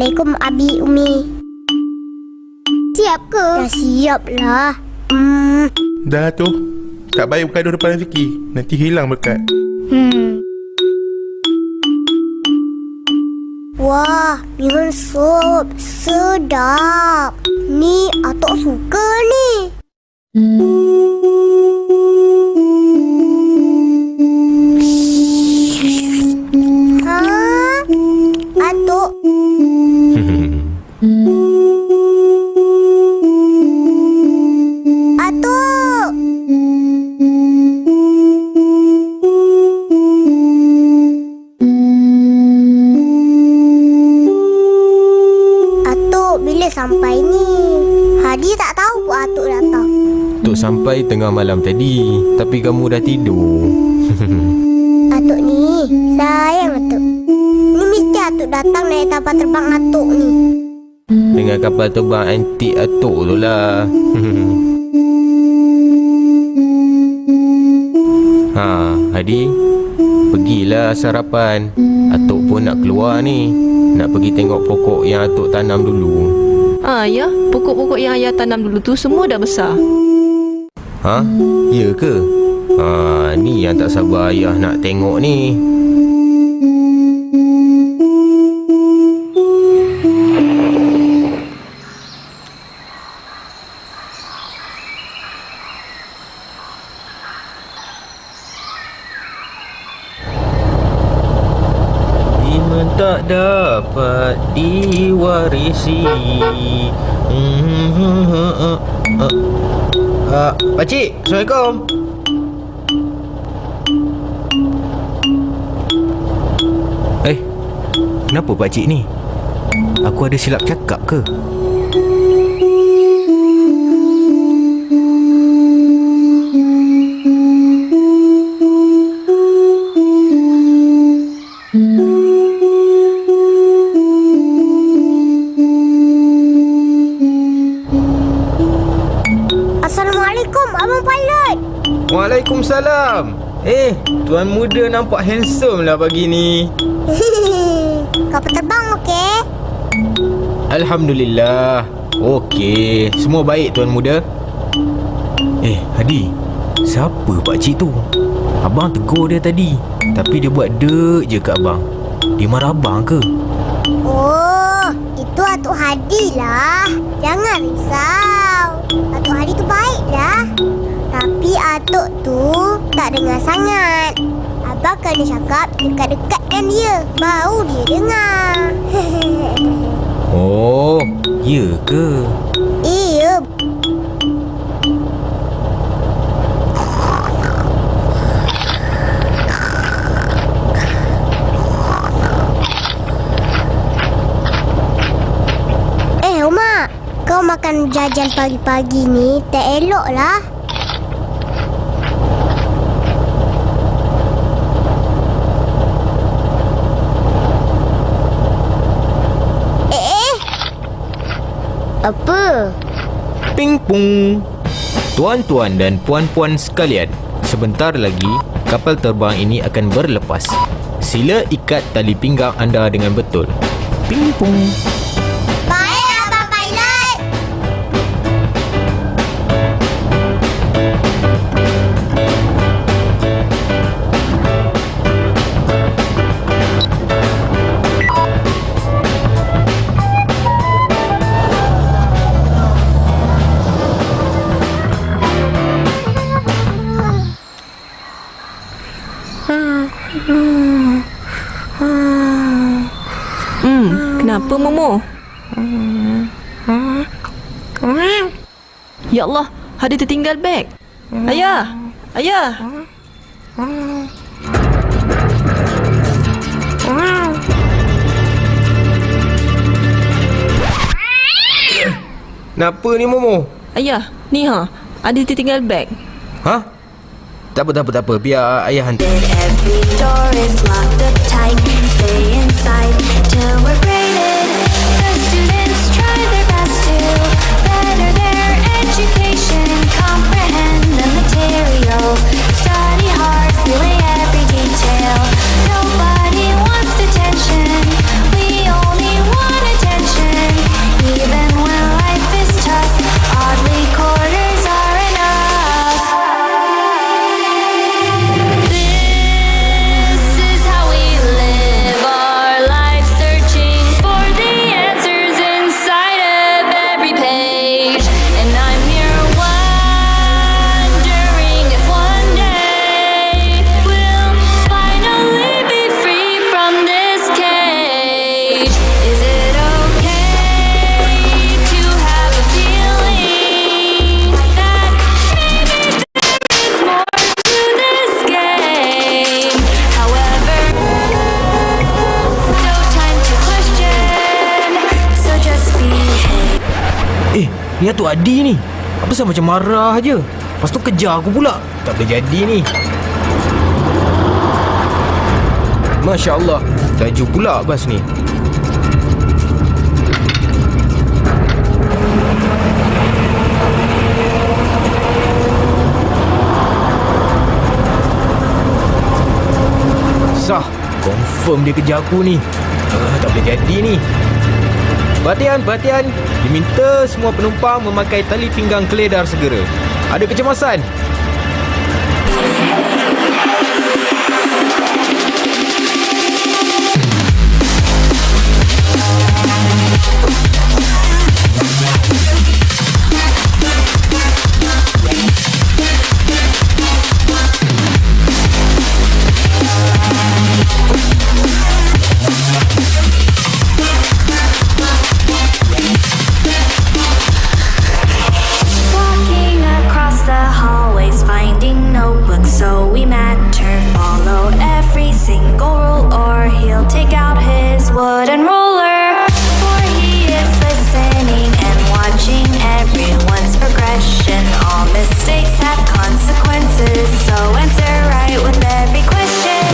Assalamualaikum Abi Umi. Siap ke? Dah siap lah. Dah tu. Tak baik bergaduh depan Fiqi. Nanti hilang berkat. Wah, bihun sup. Sedap. Ni Atok suka ni. Atok. Atok. Atok, bila sampai ni? Hadi tak tahu pun Atok datang. Tok sampai tengah malam tadi, tapi kamu dah tidur. Atok ni, sayang Atok. Ni mesti Atok datang naik kapal terbang Atok ni. Dengan kapal terbang antik Atok tu lah. Hadi, pergilah sarapan. Atok pun nak keluar ni. Nak pergi tengok pokok yang Atok tanam dulu. Ya, pokok-pokok yang ayah tanam dulu tu semua dah besar. Ya ke? Ni yang tak sabar ayah nak tengok ni. Iman tak dapat diwarisi. Pakcik, Assalamualaikum. Kenapa pakcik ni? Aku ada silap cakap ke? Assalamualaikum Abang Pilot. Waalaikumsalam. Tuan muda nampak handsome lah pagi ni. Kapal terbang okey? Alhamdulillah. Okey, semua baik tuan muda. Hadi, siapa pakcik tu? Abang tegur dia tadi, tapi dia buat dek je kat abang. Dia marah abang ke? Oh, itu Atuk Hadi lah. Jangan risau. Atuk Hadi tu baik lah. Tapi Atuk tu tak dengar sangat. Abang kena cakap dekat-dekatkan dia, baru dia dengar. Oh, ya ke? Iya. Mak, kau makan jajan pagi-pagi ni tak elok lah. Apa? Ping pong. Tuan-tuan dan puan-puan sekalian, sebentar lagi kapal terbang ini akan berlepas. Sila ikat tali pinggang anda dengan betul. Ping pong. Baik, Abang Pilot. Kenapa Momo? Ya Allah, Hadi tertinggal beg. Ayah, ayah. Kenapa ni Momo? Ayah, ni Hadi tertinggal beg. Tak apa. Biar ayah hantar. Every door is locked up tight. Stay inside till we're graded. The students try their best to better their education, comprehend the material, study hard, feeling every detail. Nobody wants detention. We only want attention. Ni Atuk Adi ni. Apa sah macam marah je. Lepas tu kejar aku pula. Tak boleh jadi ni. Masya Allah, laju pula bas ni. Sah, confirm dia kejar aku ni. Tak boleh jadi ni. Perhatian. Diminta semua penumpang memakai tali pinggang keledar segera. Ada kecemasan. Walking across the hallways, finding notebooks, so we matter. Follow every single rule, or he'll take out his wooden ruler. For he is listening and watching everyone's progression. All mistakes have consequences, so answer right with every question.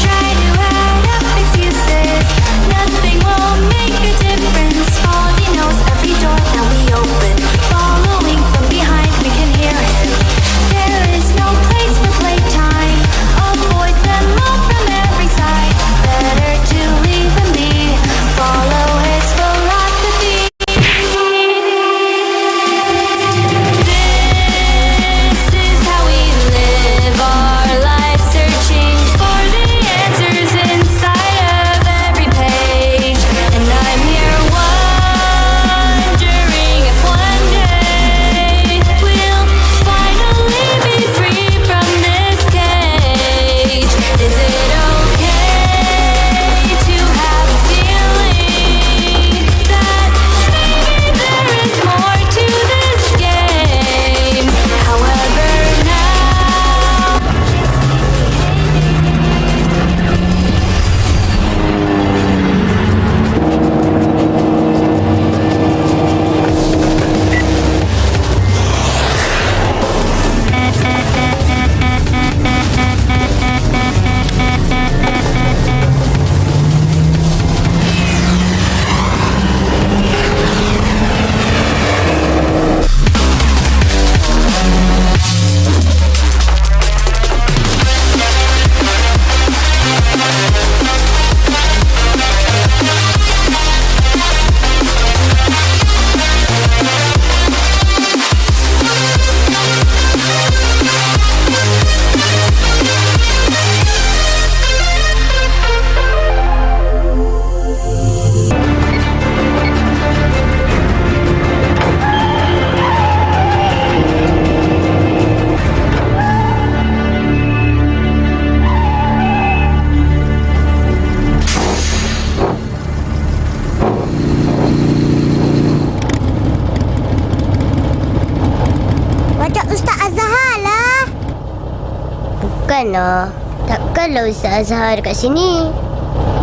Try to add up excuses, nothing will make a difference. Baldy knows every door that we open. Following from behind, we can hear him. There is no place for playtime. Avoid them all from every side. Better to leave and be. Follow his philosophy. This is how we live our life, searching for the answers inside of every page. And I'm here wondering if one day we'll finally be free from this cage. Is it okay to have a feeling that maybe there is more to this game? However, now Macam Ustaz Azhar lah. Bukanlah. Takkanlah Ustaz Azhar dekat sini.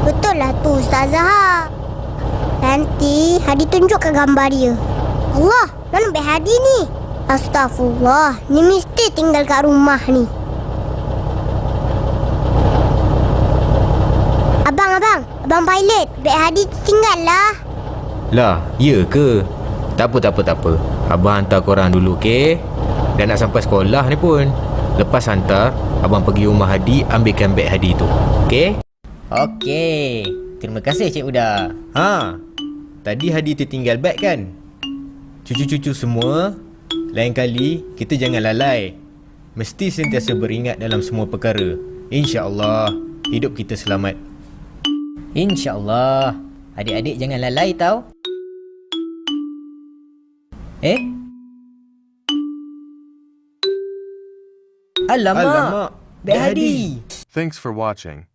Betul lah tu Ustaz Azhar. Nanti Hadi tunjukkan gambar dia. Allah, mana Bek Hadi ni? Astaghfirullah, ni mesti tinggal kat rumah ni. Abang pilot, Bek Hadi tinggal lah. Lah, ya ke? Tak apa. Abang hantar korang dulu, okey? Dah nak sampai sekolah ni pun. Lepas hantar, abang pergi rumah Hadi, ambilkan beg Hadi tu. Okey? Okey. Terima kasih Cik Uda. Tadi Hadi tertinggal beg kan? Cucu-cucu semua, lain kali kita jangan lalai. Mesti sentiasa beringat dalam semua perkara. InsyaAllah, hidup kita selamat. InsyaAllah. Adik-adik jangan lalai tau. Alamak. Beg Hadi. Thanks for watching.